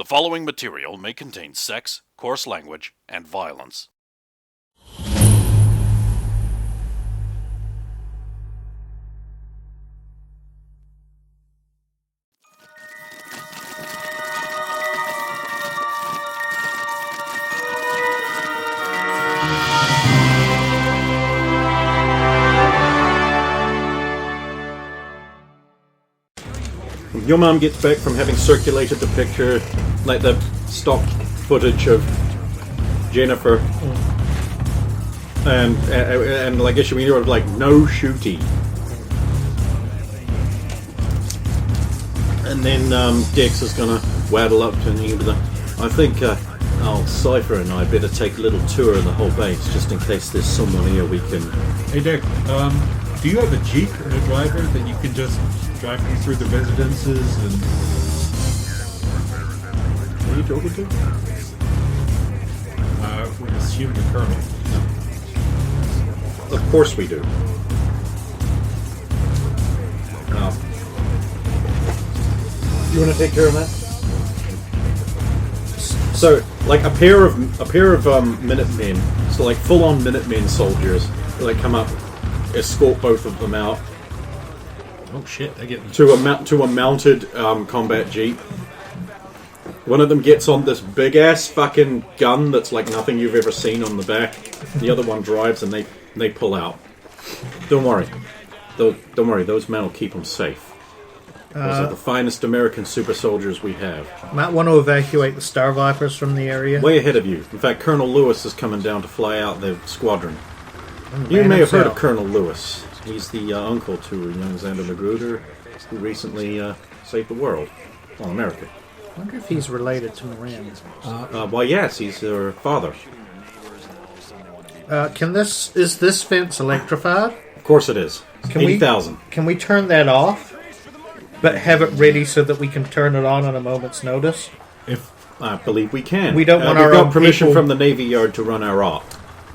following material may contain sex, coarse language, and violence. Your mom gets back from having circulated the picture, like the stock footage of Jennifer, and like issue me like no shooty, and then Dix is gonna waddle up to me with I think Cypher and I better take a little tour of the whole base just in case there's someone here we can. Hey Dick, do you have a Jeep and a driver that you can just drive me through the residences and... What are you talking to? We assume the Colonel. Of course we do. You want to take care of that? So, like a pair of Minutemen, so like full-on Minutemen soldiers, like come up, escort both of them out. Oh shit! They get to a mounted combat jeep. One of them gets on this big ass fucking gun that's like nothing you've ever seen on the back. The other one drives and they pull out. Don't worry, those men will keep them safe. Those are the finest American super soldiers we have. Might want to evacuate the Star Vipers from the area. Way ahead of you. In fact, Colonel Lewis is coming down to fly out the squadron. You may have heard of Colonel Lewis. He's the uncle to young Xander Magruder, who recently saved the world. Well, America. I wonder if he's related to Moran. Well, yes, he's her father. Is this fence electrified? Of course it is. 80,000. Can we turn that off, but have it ready so that we can turn it on at a moment's notice? If I believe we can. We don't want our own got permission people... from the Navy Yard to run our op.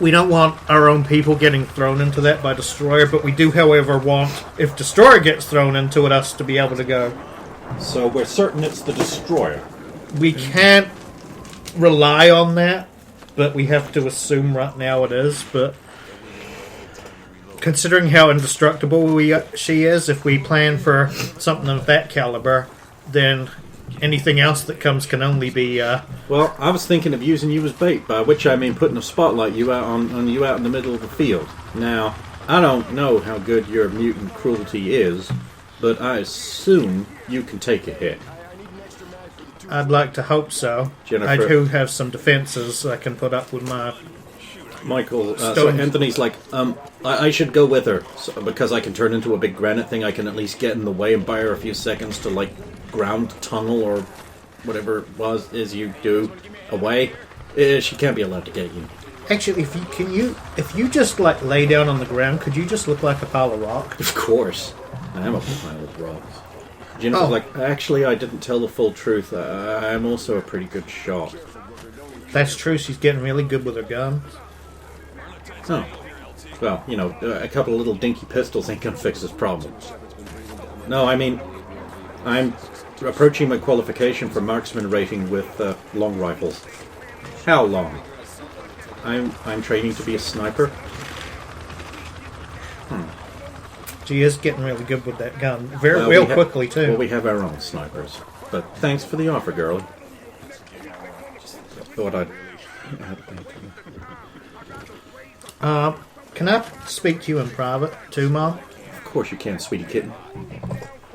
We don't want our own people getting thrown into that by Destroyer, but we do, however, want, if Destroyer gets thrown into it, us to be able to go. So we're certain it's the Destroyer. We can't rely on that, but we have to assume right now it is. But considering how indestructible she is, if we plan for something of that caliber, then anything else that comes can only be... Well, I was thinking of using you as bait, by which I mean putting a spotlight you out on you out in the middle of the field. Now, I don't know how good your mutant cruelty is, but I assume you can take a hit. I'd like to hope so. Jennifer. I do have some defenses I can put up with my... Michael, so Anthony's like, I should go with her, because I can turn into a big granite thing. I can at least get in the way and buy her a few seconds to, like, ground tunnel or whatever it is you do away. She can't be allowed to get you. Actually, if you just like lay down on the ground, could you just look like a pile of rock? Of course, I am a pile of rocks. Jennifer's like, actually, I didn't tell the full truth. I'm also a pretty good shot. That's true. She's getting really good with her guns. Oh, well, you know, a couple of little dinky pistols ain't gonna fix this problem. No, I mean, I'm approaching my qualification for marksman rating with long rifles. How long? I'm training to be a sniper. She is getting really good with that gun. Real quickly, too. Well, we have our own snipers. But thanks for the offer, girlie. Just thought I'd... Can I speak to you in private, too, Mom? Of course you can, sweetie kitten.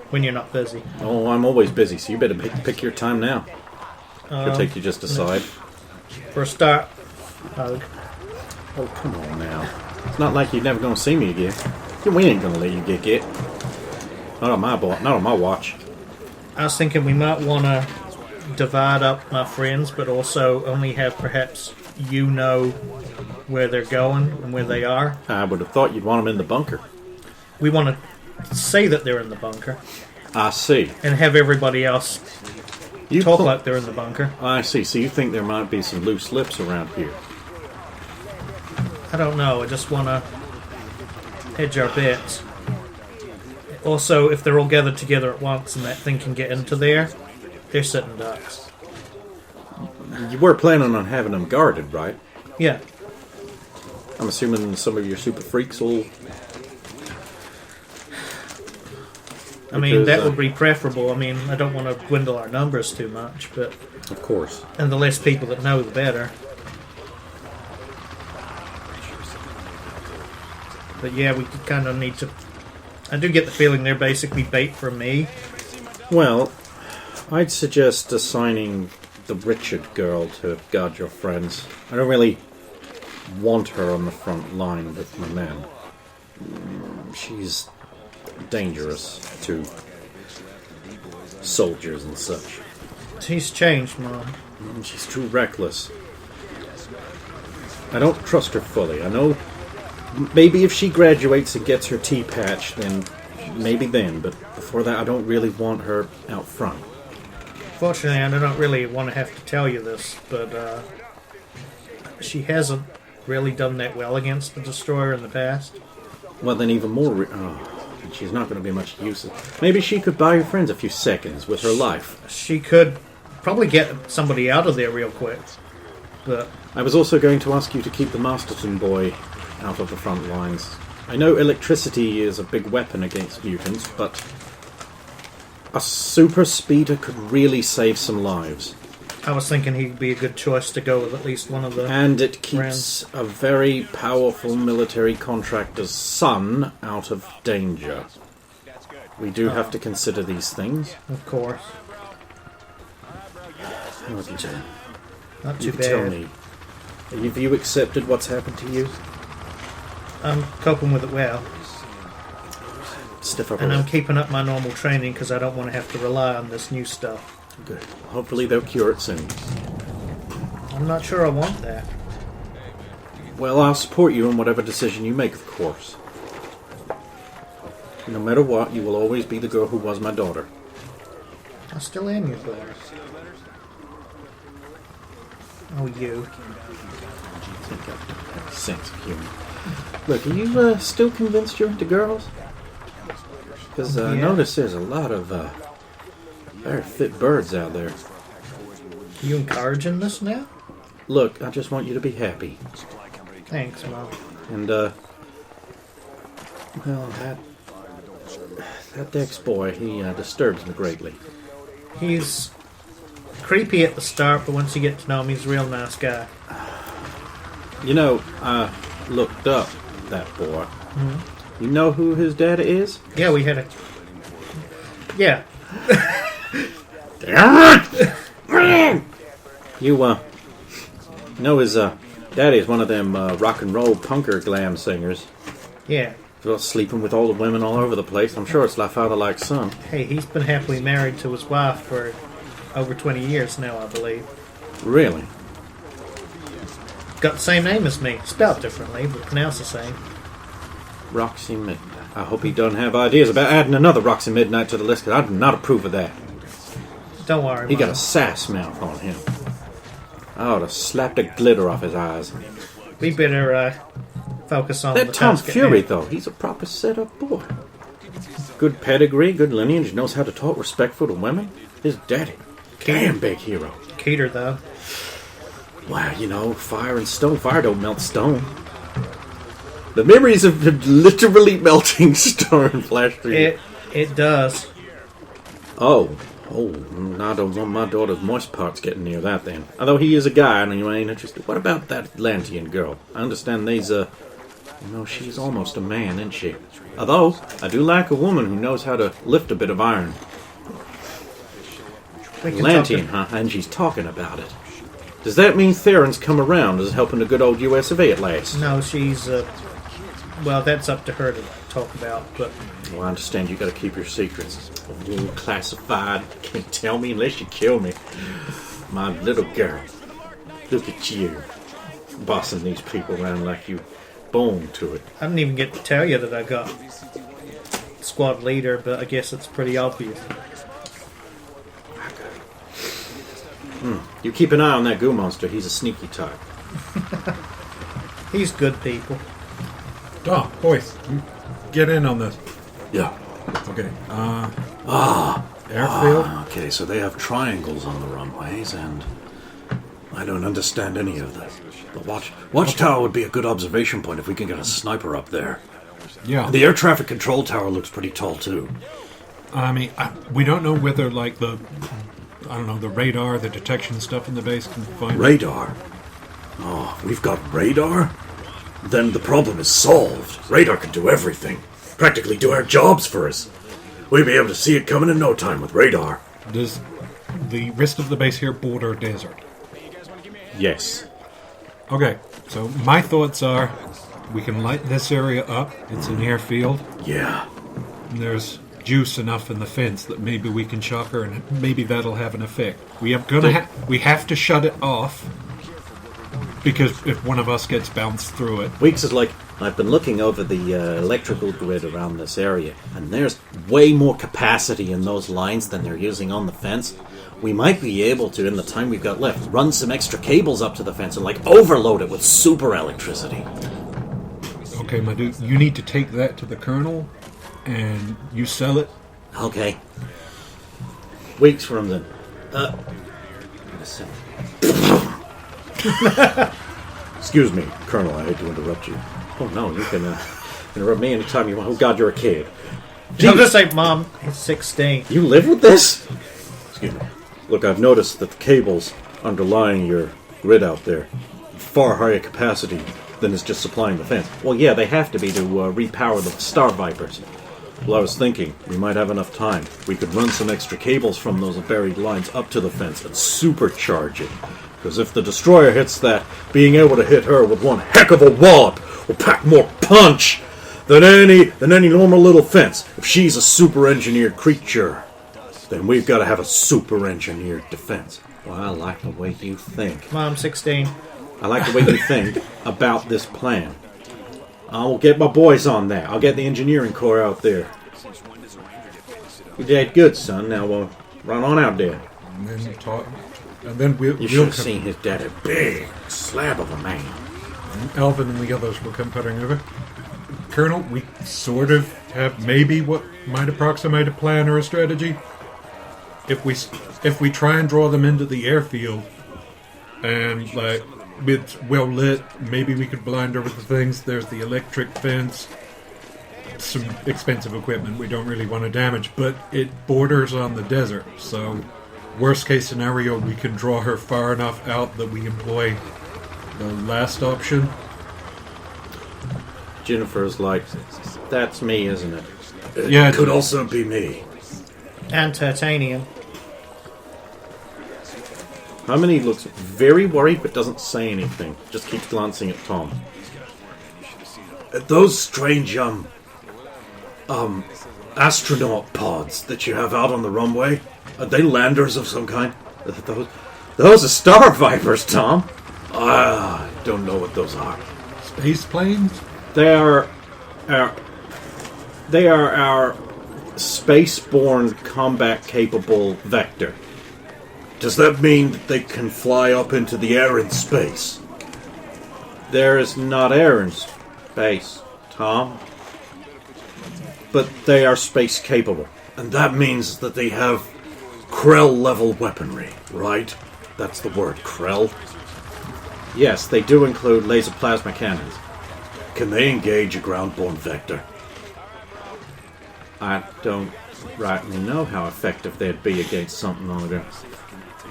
When you're not busy. Oh, I'm always busy, so you better pick your time now. She'll take you just aside. For a start, hug. Oh, come on now. It's not like you're never going to see me again. We ain't going to let you get. Not on my watch. I was thinking we might want to divide up my friends, but also only have perhaps you know where they're going and where they are. I would have thought you'd want them in the bunker. We want to say that they're in the bunker. I see. And have everybody else talk like they're in the bunker. I see. So you think there might be some loose lips around here? I don't know. I just want to hedge our bets. Also, if they're all gathered together at once and that thing can get into there, they're sitting ducks. You were planning on having them guarded, right? Yeah. I'm assuming some of your super freaks will... I mean, Because, that would be preferable. I mean, I don't want to dwindle our numbers too much, but... Of course. And the less people that know, the better. But yeah, we kind of need to... I do get the feeling they're basically bait for me. Well, I'd suggest assigning the Richard girl to guard your friends. I don't really want her on the front line with my men. She's dangerous to soldiers and such. She's changed, Mom. She's too reckless. I don't trust her fully. I know maybe if she graduates and gets her T-patch, then maybe then. But before that, I don't really want her out front. Fortunately, I don't really want to have to tell you this, but she hasn't really done that well against the Destroyer in the past. Well, then even more... she's not going to be much use. Maybe she could buy your friends a few seconds with her life. She could probably get somebody out of there real quick. But I was also going to ask you to keep the Masterton boy out of the front lines. I know electricity is a big weapon against mutants, but a super speeder could really save some lives. I was thinking he'd be a good choice to go with at least one of the... And it keeps a very powerful military contractor's son out of danger. We do have to consider these things. Of course. How have you done? Not You too can tell bad. me. Have you accepted what's happened to you? I'm coping with it well. Stiff upper And I'm lip. keeping up my normal training because I don't want to have to rely on this new stuff. Good. Hopefully they'll cure it soon. I'm not sure I want that. Well, I'll support you in whatever decision you make, of course. No matter what, you will always be the girl who was my daughter. I still am your daughter. Oh, you. I think I have a sense of humor. Look, are you still convinced you're into girls? Because I Yeah. notice there's a lot of very fit birds out there. You encouraging this now? Look, I just want you to be happy. Thanks, Mom. And, well, that Dex boy, he disturbs me greatly. He's creepy at the start, but once you get to know him, he's a real nice guy. You know, I looked up that boy. You know who his dad is? Yeah, we had a... Yeah. Damn it! You know his daddy is one of them rock and roll punker glam singers. Yeah. Well, sleeping with all the women all over the place. I'm sure it's like father like son. Hey, he's been happily married to his wife for over 20 years now, I believe. Really? Got the same name as me. Spelled differently, but pronounced the same. Roxy Midnight. I hope he doesn't have ideas about adding another Roxy Midnight to the list, because I do not approve of that. Don't worry, He got Mom. a sass mouth on him. I ought to slap the glitter off his eyes. We better focus on That the Tom task at Fury, hand. though, he's a proper set-up boy. Good pedigree, good lineage, knows how to talk respectful to women. His daddy, damn big hero. Keter, though. Wow, you know, fire and stone. Fire don't melt stone. The memories of him literally melting stone flash through you. It does. Oh, I don't want my daughter's moist parts getting near that then. Although he is a guy and you ain't interested. What about that Atlantean girl? I understand she's almost a man, isn't she? Although, I do like a woman who knows how to lift a bit of iron. We can Atlantean, talk huh? And she's talking about it. Does that mean Theron's come around as helping the good old US of A at last? No, she's, well, that's up to her to talk about, but... Well, I understand you gotta keep your secrets. All classified. Can't tell me unless you kill me. My little girl. Look at you. Bossing these people around like you born to it. I didn't even get to tell you that I got squad leader, but I guess it's pretty obvious. You keep an eye on that goo monster. He's a sneaky type. He's good people. Dom, boys, get in on this. Yeah. Okay. Airfield. Okay, so they have triangles on the runways, and I don't understand any of this. The watchtower would be a good observation point if we can get a sniper up there. Yeah. The air traffic control tower looks pretty tall, too. I mean, we don't know whether, like, the radar, the detection stuff in the base can find... Radar? Oh, we've got radar? Then the problem is solved. Radar can do everything. Practically do our jobs for us. We'd be able to see it coming in no time with radar. Does the rest of the base here border desert? Yes. Okay, so my thoughts are we can light this area up. It's an airfield. Yeah. And there's juice enough in the fence that maybe we can shock her and maybe that'll have an effect. We have to shut it off because if one of us gets bounced through it... Weeks is like, I've been looking over the electrical grid around this area, and there's way more capacity in those lines than they're using on the fence. We might be able to, in the time we've got left, run some extra cables up to the fence and, like, overload it with super electricity. Okay, my dude, you need to take that to the colonel, and you sell it. Okay. Weeks from then. Excuse me, Colonel, I hate to interrupt you. Oh no, you can interrupt me anytime you want. Oh God, you're a kid. I'm just say, Mom, he's 16. You live with this? Excuse me. Look, I've noticed that the cables underlying your grid out there far higher capacity than is just supplying the fence. Well, yeah, they have to be to repower the Star Vipers. Well, I was thinking we might have enough time. We could run some extra cables from those buried lines up to the fence and supercharge it. Because if the destroyer hits that, being able to hit her with one heck of a wallop will pack more punch than any normal little fence. If she's a super-engineered creature, then we've got to have a super-engineered defense. Well, I like the way you think. Mom, 16. I like the way you think about this plan. I'll get my boys on that. I'll get the engineering corps out there. You did good, son. Now we'll run on out there. And then talk... And then You should have seen his dad, a big slab of a man. Alvin and the others will come puttering over. Colonel, we sort of have maybe what might approximate a plan or a strategy. If we try and draw them into the airfield, and like it's well lit, maybe we could blind her with the things. There's the electric fence, some expensive equipment we don't really want to damage, but it borders on the desert, so worst case scenario, we can draw her far enough out that we employ the last option. Jennifer's like, that's me, isn't it? Yeah, It could also be me. And titanium. Harmony looks very worried but doesn't say anything. Just keeps glancing at Tom. Those strange, astronaut pods that you have out on the runway, are they landers of some kind? Those are Star Vipers, Tom. I don't know what those are. Space planes? They are our space-borne, combat-capable vector. Does that mean that they can fly up into the air in space? There is not air in space, Tom. But they are space-capable. And that means that they have Krell-level weaponry, right? That's the word, Krell. Yes, they do include laser plasma cannons. Can they engage a ground-borne vector? I don't rightly know how effective they'd be against something on the ground.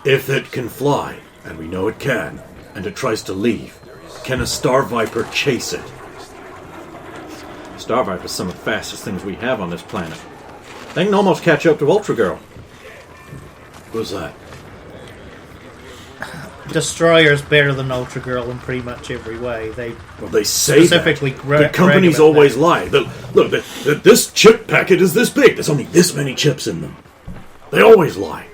If it can fly, and we know it can, and it tries to leave, can a Star Viper chase it? Star Viper's some of the fastest things we have on this planet. They can almost catch up to Ultra Girl. Who's that? Destroyer's better than Ultra Girl in pretty much every way. They say specifically that. The companies always lie. Look, this chip packet is this big. There's only this many chips in them. They always lie.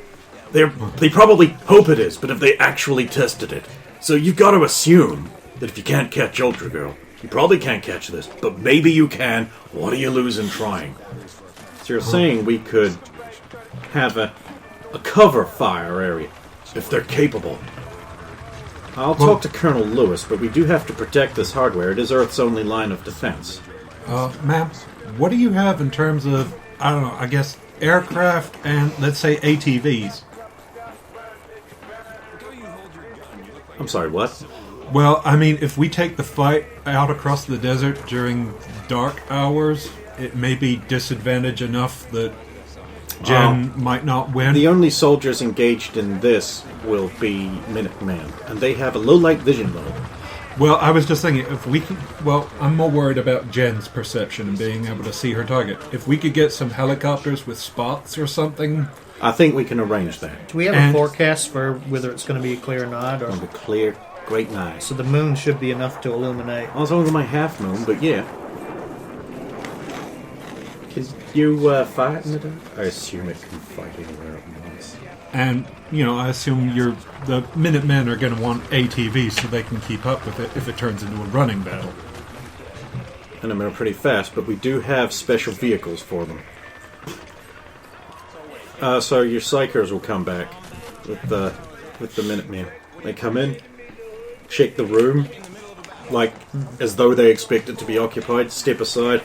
They probably hope it is, but if they actually tested it. So you've got to assume that if you can't catch Ultra Girl, you probably can't catch this, but maybe you can. What do you lose in trying? So you're saying we could have a cover fire area, if they're capable. I'll talk to Colonel Lewis, but we do have to protect this hardware. It is Earth's only line of defense. Ma'am, what do you have in terms of, I don't know, I guess, aircraft and, let's say, ATVs? I'm sorry, what? Well, I mean, if we take the fight out across the desert during dark hours, it may be disadvantage enough that Jen might not win. The only soldiers engaged in this will be Minutemen, and they have a low light vision mode. Well, I was just thinking, if we could... Well, I'm more worried about Jen's perception and being able to see her target. If we could get some helicopters with spots or something... I think we can arrange that. Do we have a forecast for whether it's going to be clear or not? Or? On the clear, great night. So the moon should be enough to illuminate. I was only my half moon, but yeah. Can you fight in the dark? I assume it can fight anywhere at once. And, I assume the Minutemen are going to want ATVs so they can keep up with it if it turns into a running battle. And they're pretty fast, but we do have special vehicles for them. So your Psychers will come back with the Minutemen. They come in, shake the room, like as though they expect it to be occupied, step aside.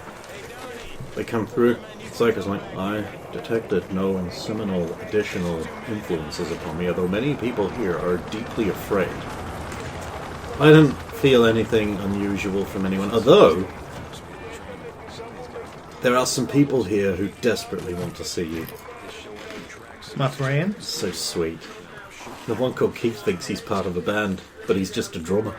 They come through. Psychers like, I detected no seminal additional influences upon me, although many people here are deeply afraid. I didn't feel anything unusual from anyone, although there are some people here who desperately want to see you. My friend? So sweet. The one called Keith thinks he's part of a band, but he's just a drummer.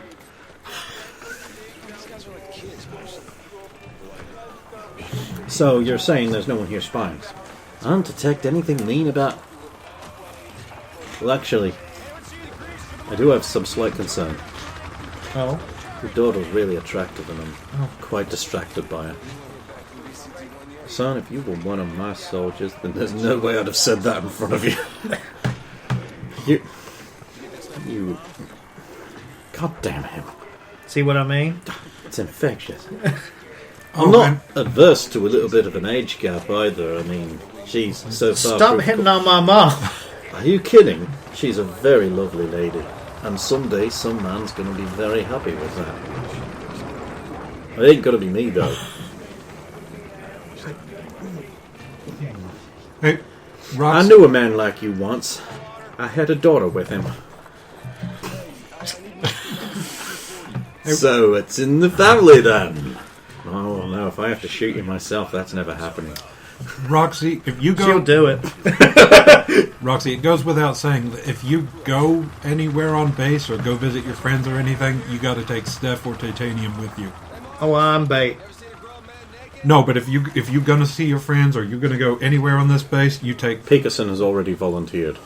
So you're saying there's no one here spying? I don't detect anything mean about... Well, actually, I do have some slight concern. Oh? Your daughter's really attractive and I'm quite distracted by her. Son, if you were one of my soldiers, then there's no way I'd have said that in front of you. You... God damn him. See what I mean? It's infectious. I'm not adverse to a little bit of an age gap either. I mean, she's so far... Stop hitting on my mom! Are you kidding? She's a very lovely lady. And someday some man's going to be very happy with that. It ain't going to be me, though. Hey, I knew a man like you once. I had a daughter with him. So it's in the family then. Oh no, if I have to shoot you myself, that's never happening. Roxy, if you go... She'll do it. Roxy, it goes without saying that if you go anywhere on base or go visit your friends or anything, you got to take Steph or Titanium with you. Oh, I'm bait. No, but if you're gonna see your friends or you're gonna go anywhere on this base, you take... Peterson has already volunteered.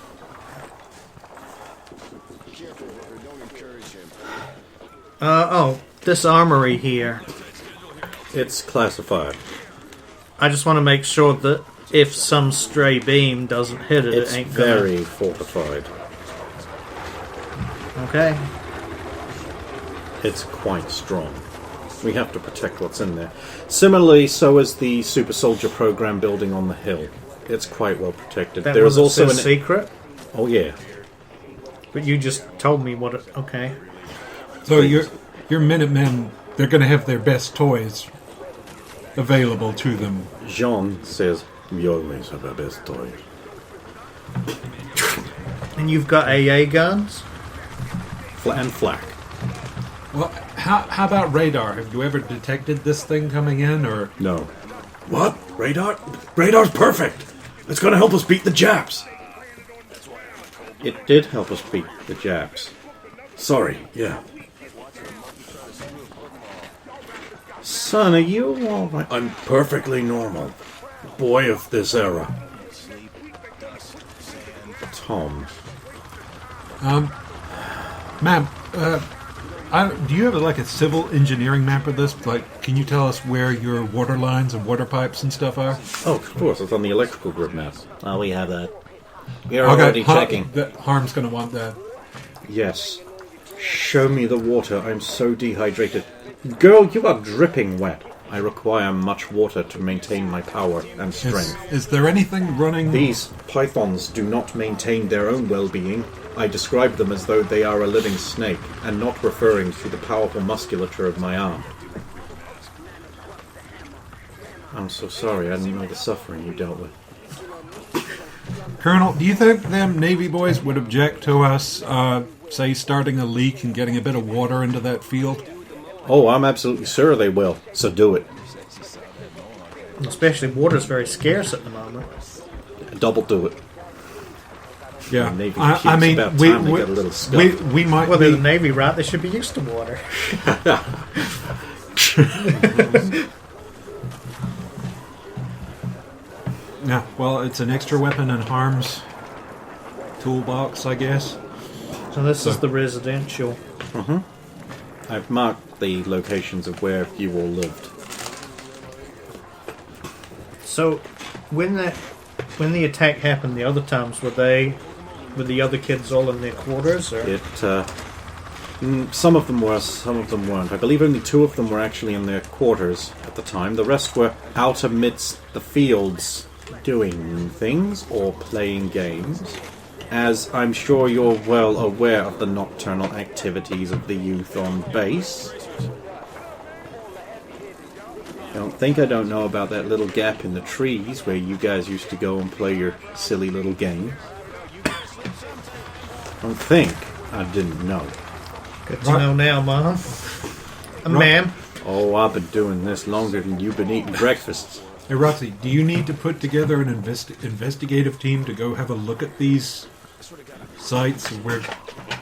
This armory here. It's classified. I just want to make sure that if some stray beam doesn't hit it, It's it ain't very fortified. Okay. It's quite strong. We have to protect what's in there. Similarly, so is the Super Soldier program building on the hill. It's quite well protected. That There is was also a secret? Oh yeah. But you just told me what it... Okay. So your Minutemen, they're gonna have their best toys available to them. Jean says, we always have our best toys. And you've got AA guns? And flak. Well, how about radar? Have you ever detected this thing coming in, or... No. What? Radar? Radar's perfect! It's gonna help us beat the Japs! It did help us beat the Japs. Sorry, yeah. Son, are you alright? I'm perfectly normal. Boy of this era. Tom. Ma'am, do you have like a civil engineering map of this? Like, can you tell us where your water lines and water pipes and stuff are? Oh, of course, it's on the electrical grid map. Oh, we have that. We're already checking. Harm's going to want that. Yes. Show me the water. I'm so dehydrated. Girl, you are dripping wet. I require much water to maintain my power and strength. Is there anything running... These pythons do not maintain their own well-being. I describe them as though they are a living snake, and not referring to the powerful musculature of my arm. I'm so sorry, I didn't know the suffering you dealt with. Colonel, do you think them Navy boys would object to us say, starting a leak and getting a bit of water into that field? Oh, I'm absolutely sure they will. So do it. Especially water's very scarce at the moment. Double do it. Yeah, The Navy I keeps mean, about time they get a little scuffed. we might Well, be... they're the Navy, right? They should be used to water. Yeah, well, it's an extra weapon in Harm's toolbox, I guess. So this is the residential. I've marked the locations of where you all lived. So when the attack happened the other times, were the other kids all in their quarters, or? Some of them were, some of them weren't. I believe only 2 of them were actually in their quarters at the time. The rest were out amidst the fields doing things or playing games. As I'm sure you're well aware of the nocturnal activities of the youth on base. I don't know about that little gap in the trees where you guys used to go and play your silly little games. Don't think I didn't know. Good to know now, Mom. Ma'am. Oh, I've been doing this longer than you've been eating breakfast. Hey, Roxy, do you need to put together an investigative team to go have a look at these sites where...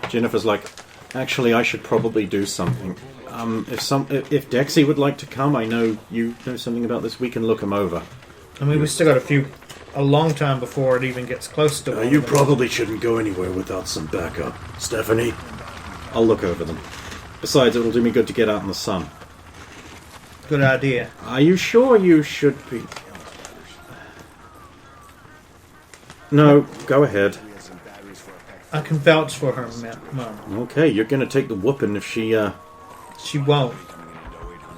Jennifer's like, actually, I should probably do something. If Dexy would like to come, I know you know something about this. We can look him over. I mean, we still got a long time before it even gets close to one. You probably shouldn't go anywhere without some backup, Stephanie. I'll look over them. Besides, it'll do me good to get out in the sun. Good idea. Are you sure you should be? No, go ahead. I can vouch for her, Mom. Okay, you're gonna take the whooping if she, She won't.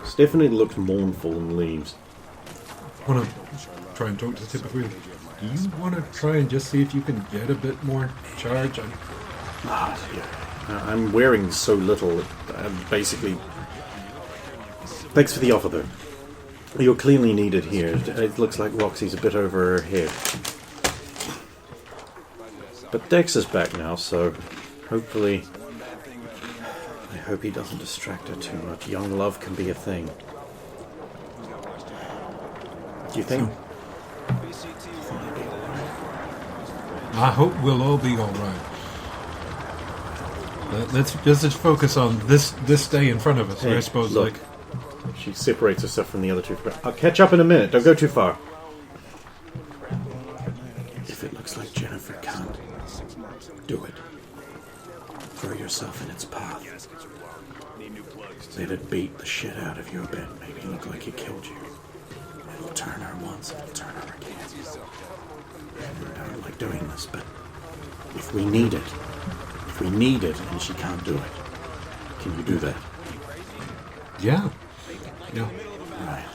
Stephanie looks mournful and leaves. Want to try and talk to Tip before you... Do you want to try and just see if you can get a bit more charge? I'm wearing so little, basically... Thanks for the offer, though. You're clearly needed here. It looks like Roxy's a bit over her head. But Dex is back now, so hopefully... I hope he doesn't distract her too much. Young love can be a thing. Do you think? I hope we'll all be all right. Let's just focus on this day in front of us. Hey, I suppose, look. She separates herself from the other 2. I'll catch up in a minute. Don't go too far. If it looks like Jennifer can't do it, throw yourself in its path. Let it beat the shit out of you a bit. Make it look like it killed you. It'll turn her once, it'll turn her again. I don't like doing this, but if we need it and she can't do it, can you do that? Yeah. Right.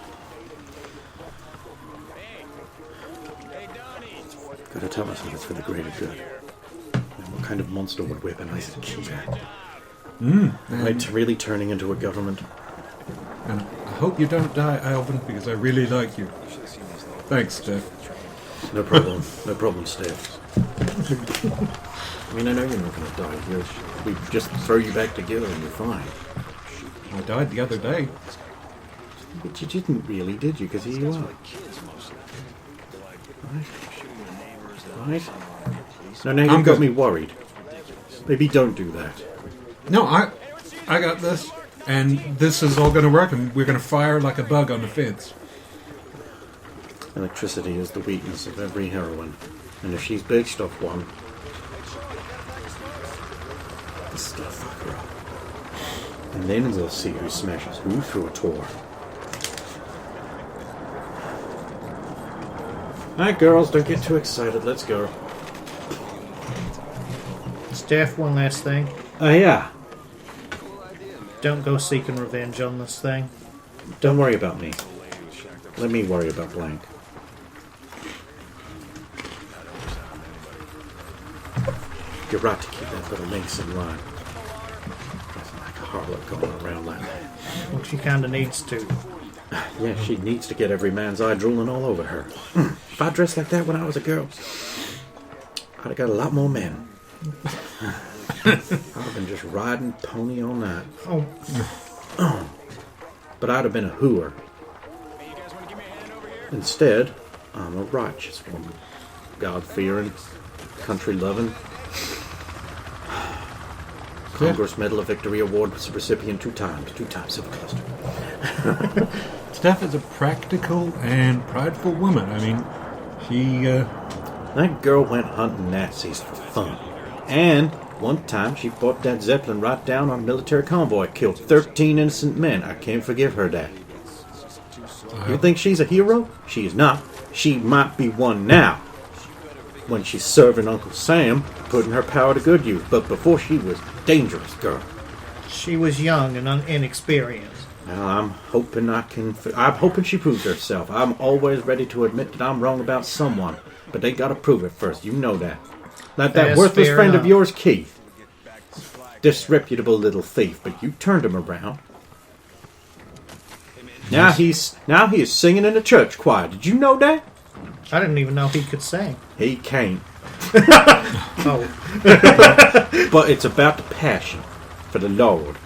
Gotta tell myself it's for the greater good. And what kind of monster would weaponize a keypad? Right, really turning into a government. And I hope you don't die, Alvin, because I really like you. Thanks, Steph. No problem. No problem, Steph. I mean, I know you're not going to die. We just throw you back together and you're fine. I died the other day. But you didn't really, did you? Because here you are. Right? No, now you've got me worried. Maybe don't do that. No, I got this. And this is all going to work, and we're going to fire like a bug on the fence. Electricity is the weakness of every heroine. And if she's bitched off one, this is gonna fuck her up. And then we'll see who smashes who through a tour. Alright, girls, don't get too excited. Let's go. Steph, one last thing. Yeah. Don't go seeking revenge on this thing. Don't worry about me. Let me worry about Blank. You're right to keep that little minx in line. There's like a harlot going around like that. Well, she kind of needs to. Yeah, she needs to get every man's eye drooling all over her. If I dressed like that when I was a girl, I'd have got a lot more men. I've been just riding pony all night. Oh, But I'd have been a hooer. Instead, I'm a righteous woman. God-fearing, country-loving. Congress Medal of Victory Award recipient two times Silver Cluster. Steph is a practical and prideful woman. I mean, she, That girl went hunting Nazis for fun. And one time she brought that Zeppelin right down on a military convoy, killed 13 innocent men. I can't forgive her that. You think she's a hero? She is not. She might be one now, when she's serving Uncle Sam, putting her power to good use. But before she was dangerous, girl. she was young and inexperienced. Now, I'm hoping she proves herself. I'm always ready to admit that I'm wrong about someone, but they gotta prove it first. You know that. Like that That's worthless fair friend enough. of yours, Keith. Disreputable little thief, but you turned him around. Now he is singing in the church choir. Did you know that? I didn't even know he could sing. He can't. Oh, But it's about the passion for the Lord.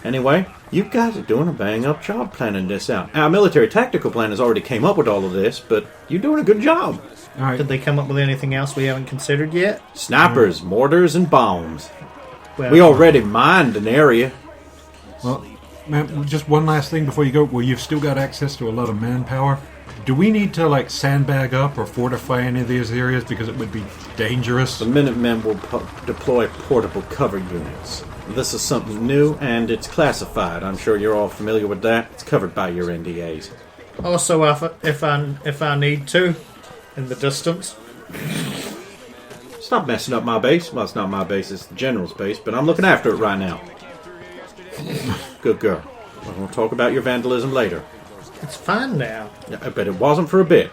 Anyway, you guys are doing a bang-up job planning this out. Our military tactical plan has already came up with all of this, but you're doing a good job. all right. did they come up with anything else we haven't considered yet? Snipers, mortars, and bombs. Well, We already mined an area. Well, man, just one last thing before you go. Well, you've still got access to a lot of manpower. Do we need to, like, sandbag up or fortify any of these areas because it would be dangerous? The Minutemen will deploy portable cover units. This is something new, and it's classified. I'm sure you're all familiar with that. It's covered by your NDAs. Also, if I need to, in the distance. Stop messing up my base. Well, it's not my base, it's the General's base, but I'm looking after it right now. Good girl. We're going to talk about your vandalism later. It's fine now. Yeah, I bet it wasn't for a bit.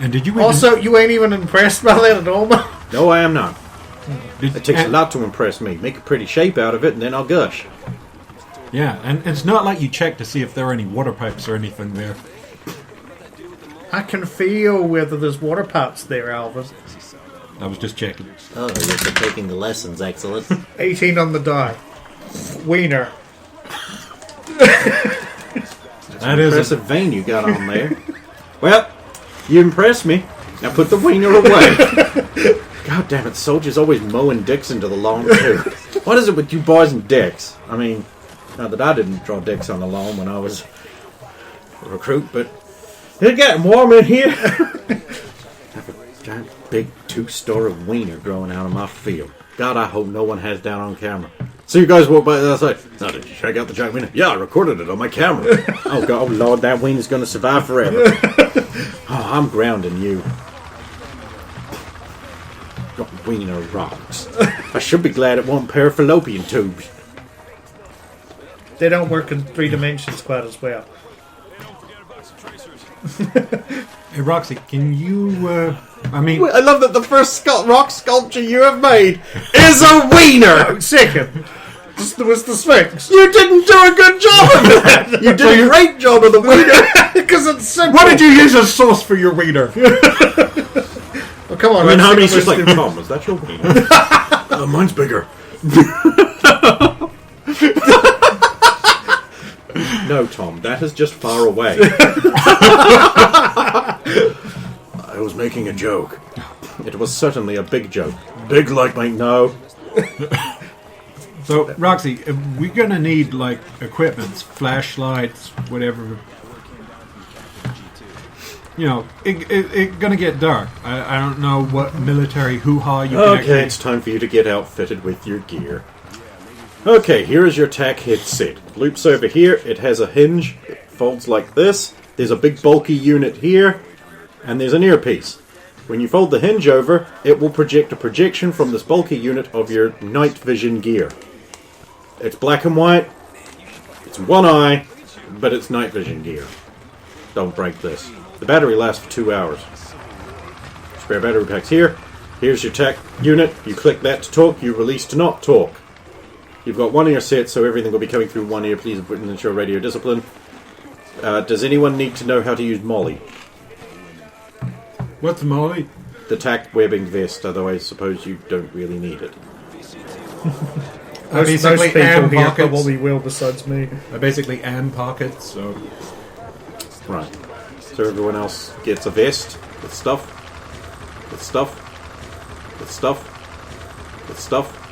And did you even, Also, you ain't even impressed by that at all, man. No, I am not. did, It takes a and- lot to impress me. Make a pretty shape out of it, and then I'll gush. Yeah, and it's not like you check to see if there are any water pipes or anything there. I can feel whether there's water pipes there, Alvin. I was just checking. Oh, you're taking the lessons, excellent. 18 on the die. Wiener. That is Impressive vein you got on there. Well, you impressed me. Now put the wiener away. God damn it, soldiers always mowing dicks into the lawn too. What is it with you boys and dicks? I mean, not that I didn't draw dicks on the lawn when I was a recruit, but it's getting warm in here. I have a giant big 2-story wiener growing out of my field. God, I hope no one has that on camera. So you guys walk by the other side. Now, did you check out the giant wiener? Yeah, I recorded it on my camera. Oh, God, oh, Lord, that wiener's going to survive forever. Oh, I'm grounding you. Your wiener rocks. I should be glad it wasn't fallopian tubes. They don't work in 3 dimensions quite as well. Hey, Roxy, can you, I mean, I love that the first rock sculpture you have made is a wiener! Second, there was the Sphinx. You didn't do a good job of that! You did a great job of the wiener! Because it's simple. what did you use as sauce for your wiener? Well, come on. I mean, let's Honey's think just of like, this- Tom, is that your wiener? Mine's bigger. No, Tom, that is just far away. I was making a joke. It was certainly a big joke. Big like my... No. So, Roxy, we're gonna need, like, equipments, flashlights, whatever. You know, it gonna get dark. I don't know what military hoo-ha you can Okay, actually... it's time for you to get outfitted with your gear. Okay, here is your tack headset. Loops over here. It has a hinge. It folds like this. There's a big bulky unit here. And there's an earpiece. When you fold the hinge over, it will project a projection from this bulky unit of your night vision gear. It's black and white. It's one eye, but it's night vision gear. Don't break this. The battery lasts for 2 hours. Spare battery packs here. Here's your tack unit. You click that to talk. You release to not talk. You've got one ear set, so everything will be coming through one ear. Please ensure radio discipline. Does anyone need to know how to use Molly? What's Molly? the tack webbing vest, otherwise I suppose you don't really need it. I Most basically people am here pockets. probably will besides me. I basically am pockets, so Right. So everyone else gets a vest with stuff, with stuff, with stuff, with stuff.